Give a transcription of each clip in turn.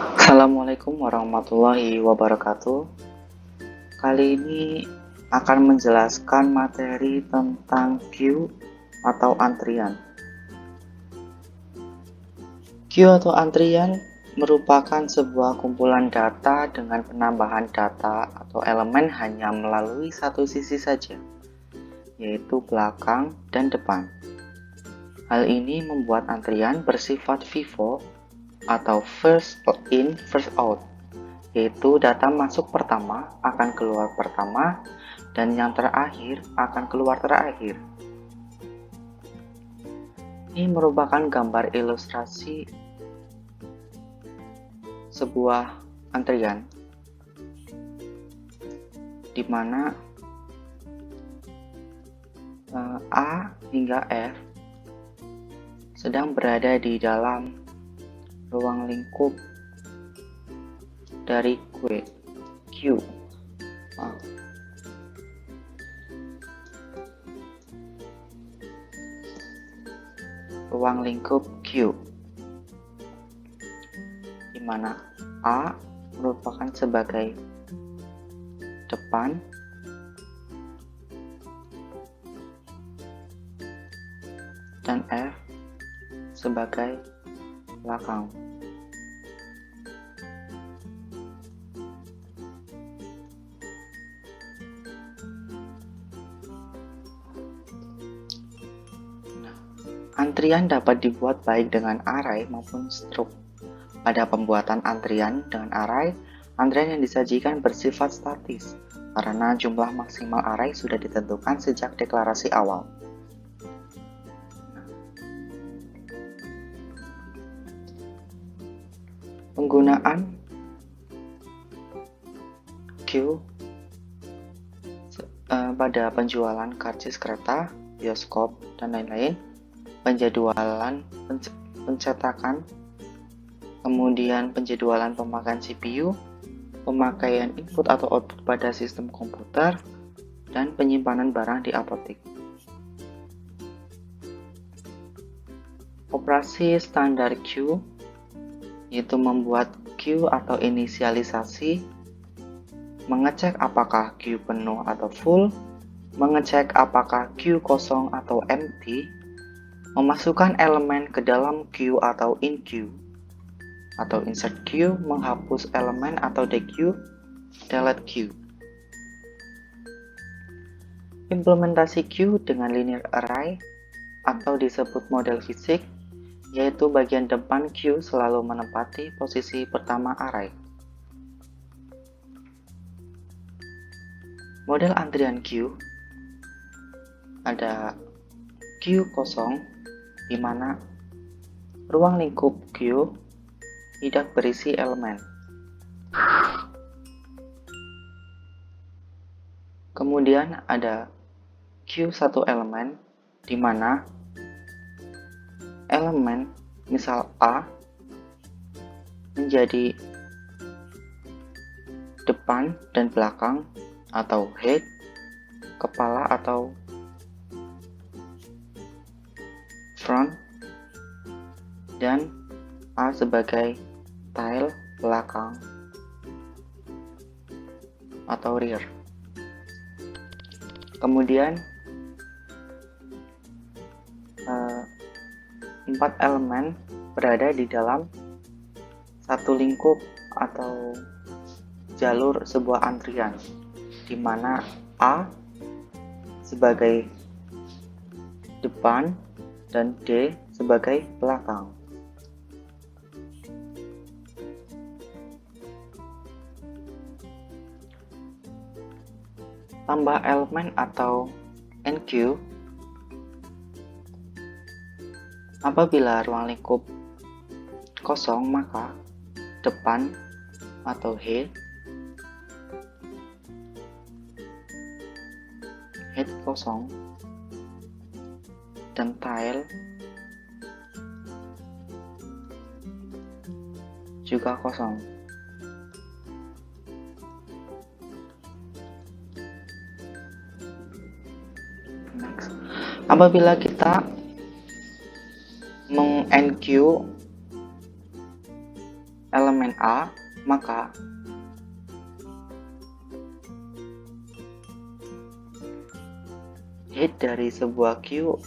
Assalamualaikum warahmatullahi wabarakatuh. Kali ini akan menjelaskan materi tentang queue atau antrian. Queue atau antrian merupakan sebuah kumpulan data dengan penambahan data atau elemen hanya melalui satu sisi saja, yaitu belakang dan depan. Hal ini membuat antrian bersifat FIFO atau first in, first out, yaitu data masuk pertama akan keluar pertama dan yang terakhir akan keluar terakhir. Ini merupakan gambar ilustrasi sebuah antrian di mana A hingga F sedang berada di dalam ruang lingkup dari Q. Ruang lingkup Q, di mana A merupakan sebagai depan dan F sebagai belakang. Antrian dapat dibuat baik dengan array maupun struct. Pada pembuatan antrian dengan array, antrian yang disajikan bersifat statis karena jumlah maksimal array sudah ditentukan sejak deklarasi awal. Penggunaan queue pada penjualan karcis kereta, bioskop, dan lain-lain, penjadwalan pencetakan, kemudian penjadwalan pemakaian CPU, pemakaian input atau output pada sistem komputer, dan penyimpanan barang di apotek. Operasi standar queue yaitu membuat queue atau inisialisasi, mengecek apakah queue penuh atau full, mengecek apakah queue kosong atau empty, memasukkan elemen ke dalam queue atau in queue, atau insert queue, menghapus elemen atau dequeue, delete queue. Implementasi queue dengan linear array atau disebut model fisik, yaitu bagian depan queue selalu menempati posisi pertama array. Model antrian queue ada queue kosong, di mana ruang lingkup queue tidak berisi elemen. Kemudian ada queue satu elemen, di mana elemen misal A menjadi depan dan belakang atau head, kepala atau front, dan A sebagai tail, belakang atau rear. Kemudian 4 elemen berada di dalam satu lingkup atau jalur sebuah antrian, di mana A sebagai depan dan D sebagai belakang. Tambah elemen atau NQ apabila ruang lingkup kosong, maka depan atau head kosong dan tail juga kosong. Next. Apabila kita meng-NQ elemen A, maka head dari sebuah queue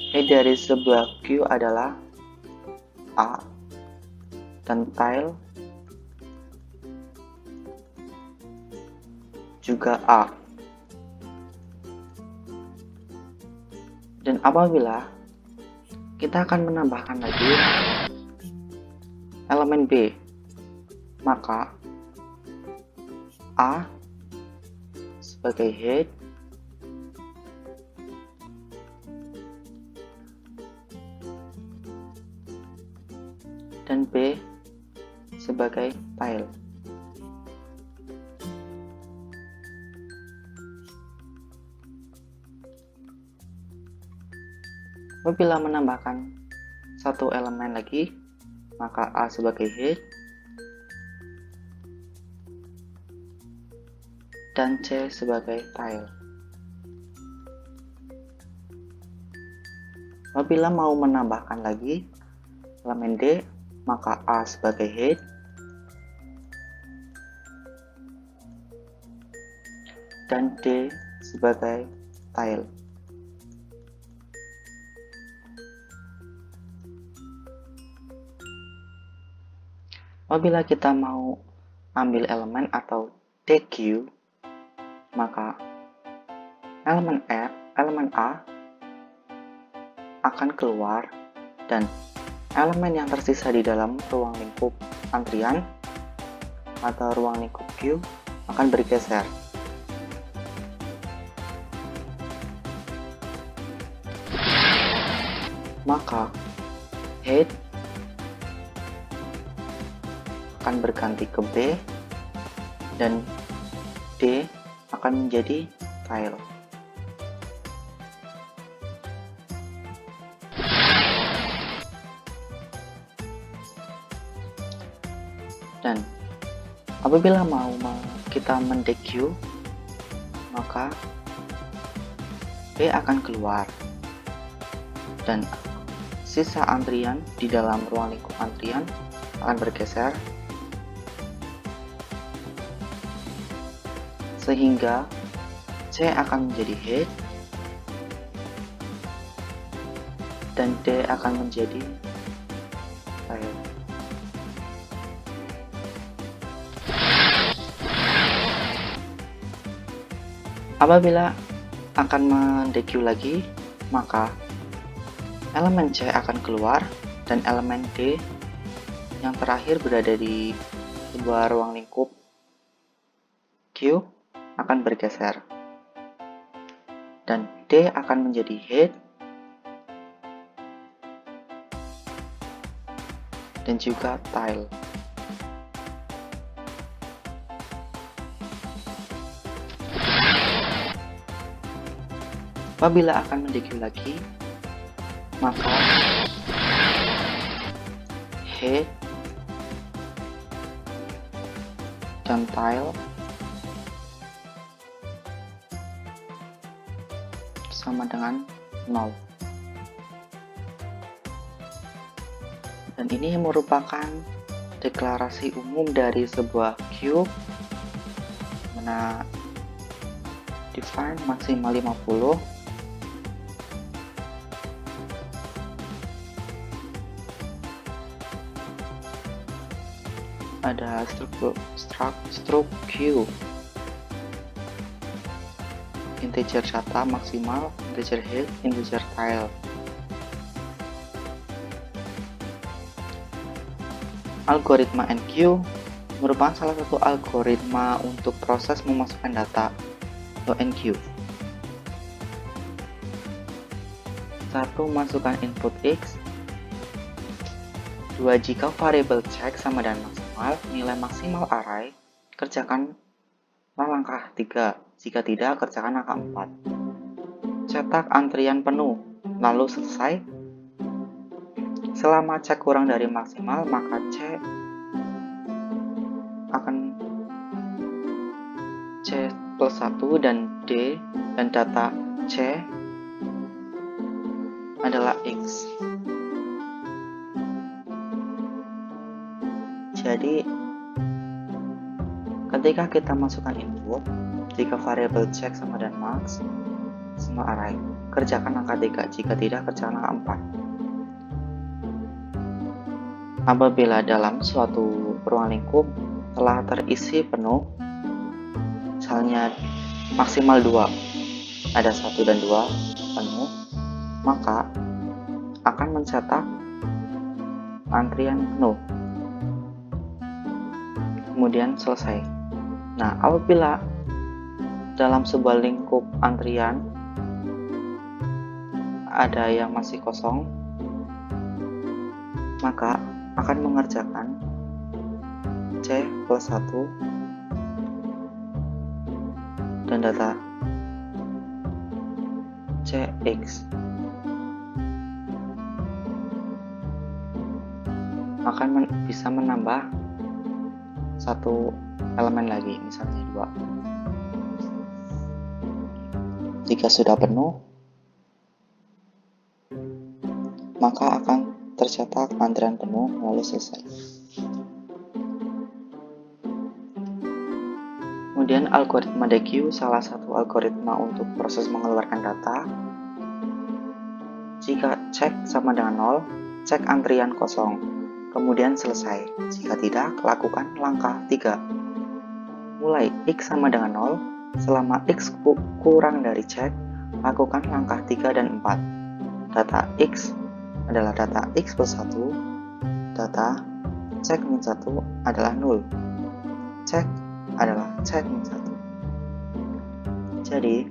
head dari sebuah queue adalah A dan tail juga A. Dan apabila kita akan menambahkan lagi elemen B, maka A sebagai head dan B sebagai tail. Apabila menambahkan satu elemen lagi, maka A sebagai head dan C sebagai tail. Apabila mau menambahkan lagi elemen D, maka A sebagai head dan D sebagai tail. Apabila kita mau ambil elemen atau DQ, maka elemen A akan keluar dan elemen yang tersisa di dalam ruang lingkup antrian atau ruang lingkup Q akan bergeser. Maka head akan berganti ke B dan D akan menjadi tail. Dan apabila mau kita men-DQ, maka B akan keluar dan sisa antrian di dalam ruang lingkup antrian akan bergeser sehingga C akan menjadi head dan D akan menjadi tail. Apabila akan men-DQ lagi, maka elemen C akan keluar dan elemen D yang terakhir berada di sebuah ruang lingkup Q akan bergeser dan D akan menjadi head dan juga tail. Apabila akan men-DQ lagi, maka head dan tail sama dengan 0. Dan ini merupakan deklarasi umum dari sebuah cube mana define maksimal 50 ada struct Q integer data maksimal, integer head, integer tail. Algoritma NQ merupakan salah satu algoritma untuk proses memasukkan data atau NQ. 1. Masukkan input X. 2. Jika variabel check sama dan maksimal, nilai maksimal array, kerjakan langkah 3. Jika tidak, kerjakan langkah 4. Cetak antrian penuh, lalu selesai. Selama C kurang dari maksimal, maka C akan C plus 1 dan D dan data C adalah X. Jadi ketika kita masukkan input, jika variabel check sama dan max, semua array, kerjakan angka 3, jika tidak kerjakan angka 4. Apabila dalam suatu ruang lingkup telah terisi penuh, misalnya maksimal 2, ada 1 dan 2 penuh, maka akan mencetak antrian penuh. Kemudian selesai. Nah, apabila dalam sebuah lingkup antrian ada yang masih kosong, maka akan mengerjakan C plus 1 dan data Cx akan bisa menambah satu elemen lagi, misalnya 2. Jika sudah penuh, maka akan tercetak antrian penuh lalu selesai. Kemudian algoritma DQ salah satu algoritma untuk proses mengeluarkan data. Jika cek sama dengan 0, cek antrian kosong. Kemudian selesai. Jika tidak, lakukan langkah 3. Mulai X sama dengan 0, selama X kurang dari cek, lakukan langkah 3 dan 4. Data X adalah data X plus 1, data cek min 1 adalah 0, cek adalah cek min 1. Jadi,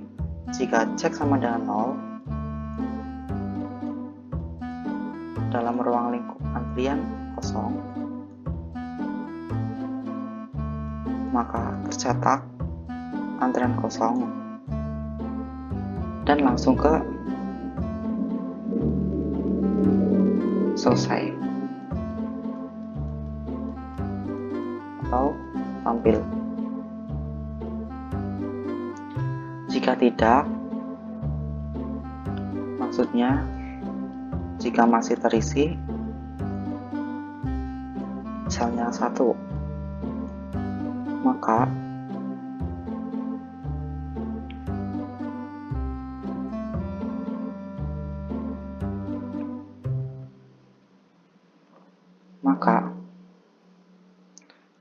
jika cek sama dengan 0, dalam ruang lingkup antrian kosong, maka tercetak antrian kosong dan langsung ke selesai atau tampil. Jika tidak, maksudnya jika masih terisi, misalnya 1, maka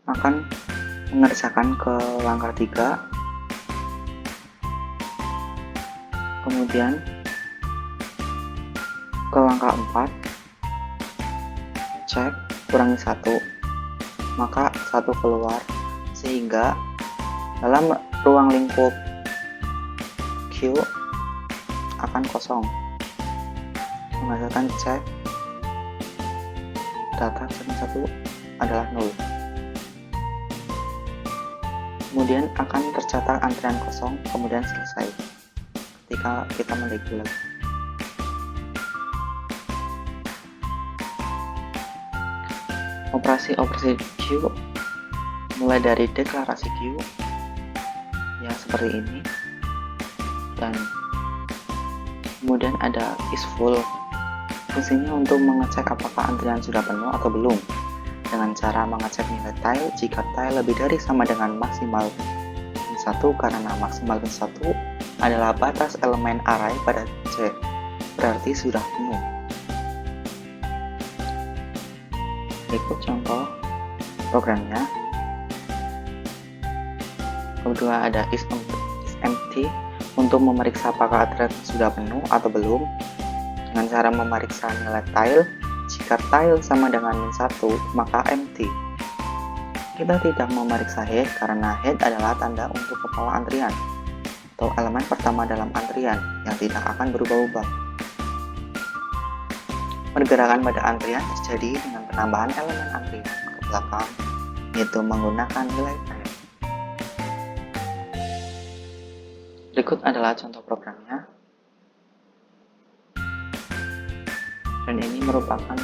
akan mengerjakan ke langkah 3, kemudian ke langkah 4, cek kurangi 1, maka 1 keluar, sehingga dalam ruang lingkup Q akan kosong, menghasilkan cek data cek 1 adalah 0. Kemudian akan tercatat antrian kosong, kemudian selesai ketika kita mendekil. Operasi Q mulai dari deklarasi Q ya seperti ini, dan kemudian ada isFull, fungsinya untuk mengecek apakah antrian sudah penuh atau belum dengan cara mengecek nilai tile jika tile lebih dari sama dengan maksimal min 1, karena maksimal min 1 adalah batas elemen array pada C, berarti sudah penuh. Berikut contoh programnya. Kedua ada isEmpty untuk memeriksa apakah thread sudah penuh atau belum dengan cara memeriksa nilai tile. Jika tile sama dengan min 1, maka empty. Kita tidak memeriksa head karena head adalah tanda untuk kepala antrian atau elemen pertama dalam antrian yang tidak akan berubah-ubah. Pergerakan pada antrian terjadi dengan penambahan elemen antrian ke belakang, yaitu menggunakan nilai tile. Berikut adalah contoh programnya, dan ini merupakan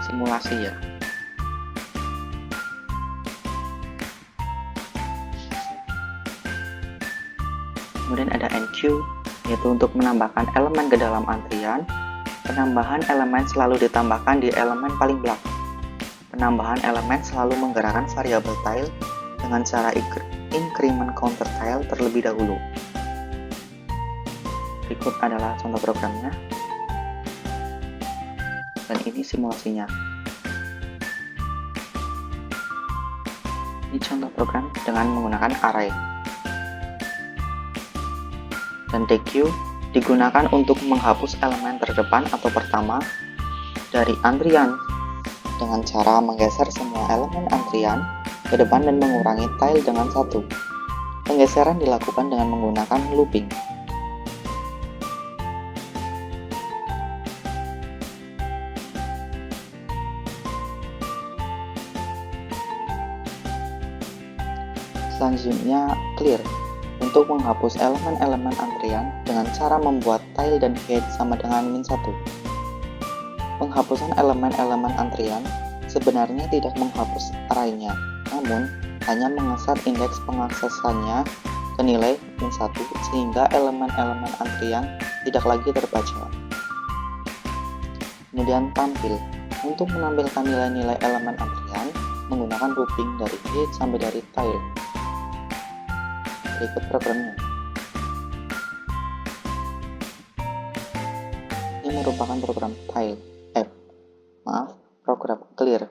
simulasi ya. Kemudian ada NQ, yaitu untuk menambahkan elemen ke dalam antrian. Penambahan elemen selalu ditambahkan di elemen paling belakang. Penambahan elemen selalu menggerakkan variabel tile dengan cara increment counter tile terlebih dahulu. Berikut adalah contoh programnya. Dan ini simulasinya. Ini contoh program dengan menggunakan array. Dan DQ digunakan untuk menghapus elemen terdepan atau pertama dari antrian dengan cara menggeser semua elemen antrian ke depan dan mengurangi tile dengan satu. Penggeseran dilakukan dengan menggunakan looping. Selanjutnya, clear untuk menghapus elemen-elemen antrian dengan cara membuat tile dan height sama dengan -1. Penghapusan elemen-elemen antrian sebenarnya tidak menghapus arraynya, namun hanya mengeset indeks pengaksesannya ke nilai -1 sehingga elemen-elemen antrian tidak lagi terbaca. Kemudian tampil. Untuk menampilkan nilai-nilai elemen antrian menggunakan looping dari height sampai dari tile. Berikut programnya. Ini merupakan program tile program clear.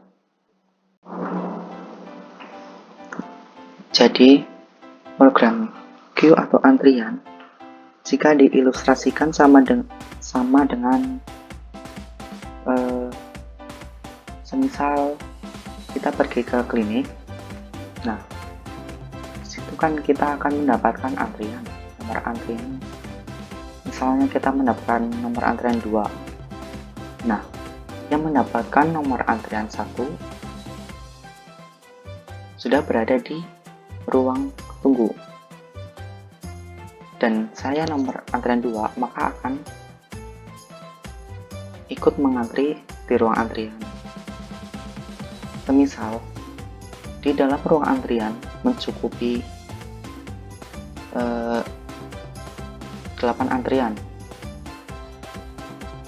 Jadi, program queue atau antrian jika diilustrasikan sama dengan semisal kita pergi ke klinik. Nah, situ kan kita akan mendapatkan antrian, nomor antrian. Misalnya kita mendapatkan nomor antrian 2. Nah, yang mendapatkan nomor antrian 1 sudah berada di ruang tunggu. Dan saya nomor antrian 2, maka akan ikut mengantri di ruang antrian. Semisal, di dalam ruang antrian mencukupi 8 antrian,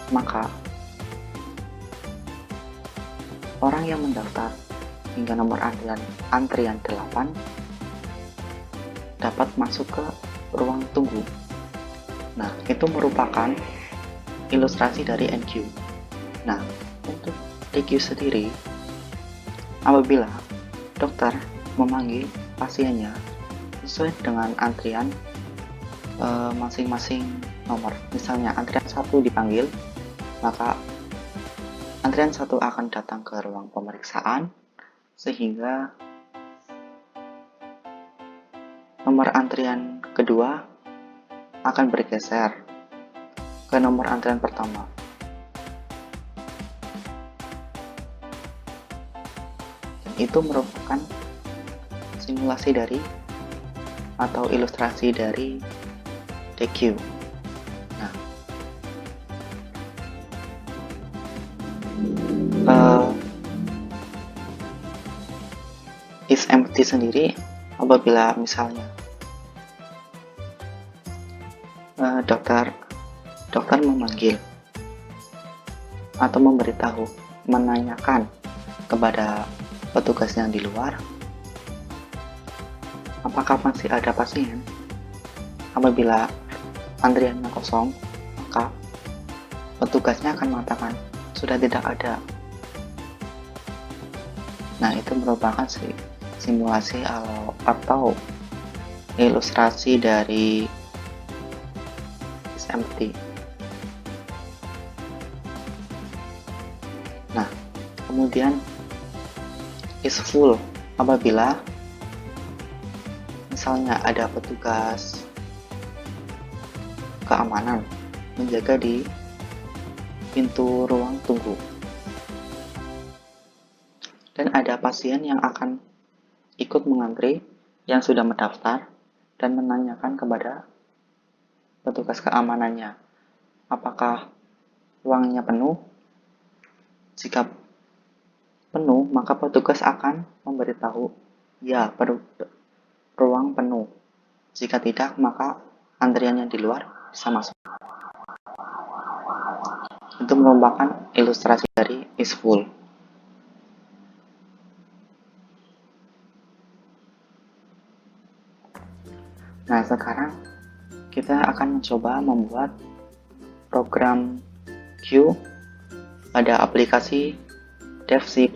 maka orang yang mendaftar hingga nomor antrian 8 dapat masuk ke ruang tunggu. Nah, itu merupakan ilustrasi dari NQ. Nah, untuk DQ sendiri, apabila dokter memanggil pasiennya sesuai dengan antrian masing-masing nomor, misalnya antrian 1 dipanggil, maka antrian 1 akan datang ke ruang pemeriksaan sehingga nomor antrian kedua akan bergeser ke nomor antrian pertama. Dan itu merupakan simulasi dari atau ilustrasi dari DQ. Nah, is empty sendiri apabila misalnya dokter memanggil atau memberitahu, menanyakan kepada petugas yang di luar apakah masih ada pasien. Apabila antriannya kosong, maka petugasnya akan mengatakan sudah tidak ada. Nah, itu merupakan simulasi atau ilustrasi dari SMT. Nah, kemudian is full apabila misalnya ada petugas keamanan menjaga di pintu ruang tunggu dan ada pasien yang akan ikut mengantri yang sudah mendaftar dan menanyakan kepada petugas keamanannya apakah ruangnya penuh Jika penuh, maka petugas akan memberitahu, ya, ruang penuh. Jika tidak, maka antrian yang di luar bisa masuk. Itu merupakan ilustrasi dari is full. Nah, sekarang kita akan mencoba membuat program queue pada aplikasi Dev C++.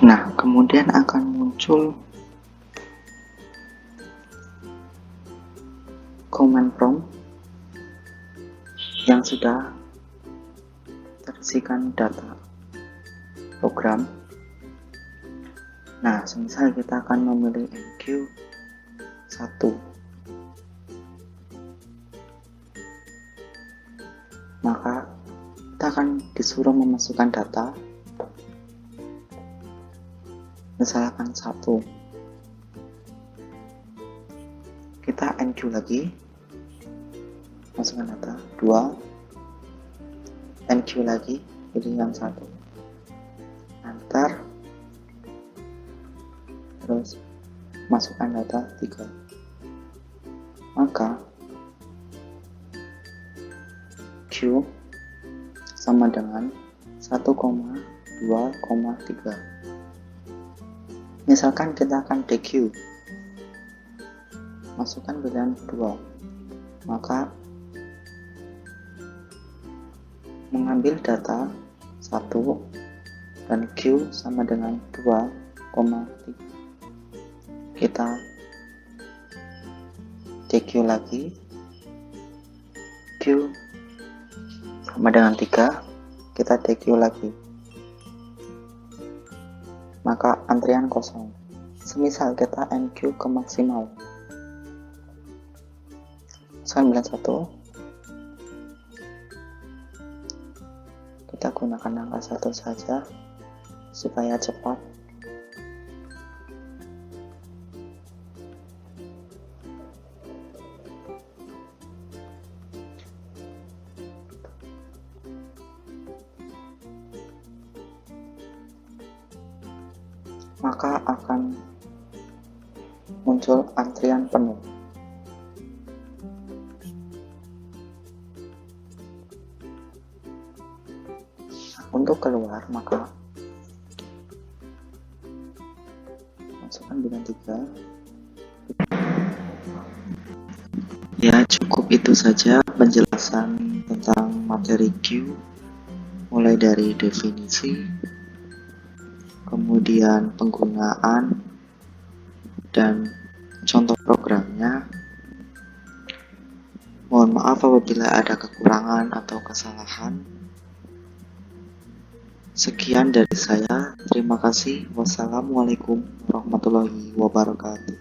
Nah, kemudian akan muncul command prompt yang sudah terisikan data program. Nah, semisal kita akan memilih MQ1, maka kita akan disuruh memasukkan data, misalkan 1. Kita NQ lagi, masukkan data 2, NQ lagi, pilih yang 1, enter, terus masukkan data 3. Maka Q sama dengan 1,2,3. Misalkan kita akan DQ, masukkan pilihan 2, maka mengambil data 1 dan Q sama dengan 2,3. Kita DQ lagi, Q sama dengan 3, kita DQ lagi, maka antrian kosong. Semisal kita NQ ke maksimal 91, kita gunakan angka 1 saja supaya cepat. Maka akan muncul antrian penuh. Untuk keluar, maka masukkan bidang 3. Ya, cukup itu saja penjelasan tentang materi Q, mulai dari definisi, kemudian penggunaan, dan contoh programnya. Mohon maaf apabila ada kekurangan atau kesalahan. Sekian dari saya. Terima kasih. Wassalamualaikum warahmatullahi wabarakatuh.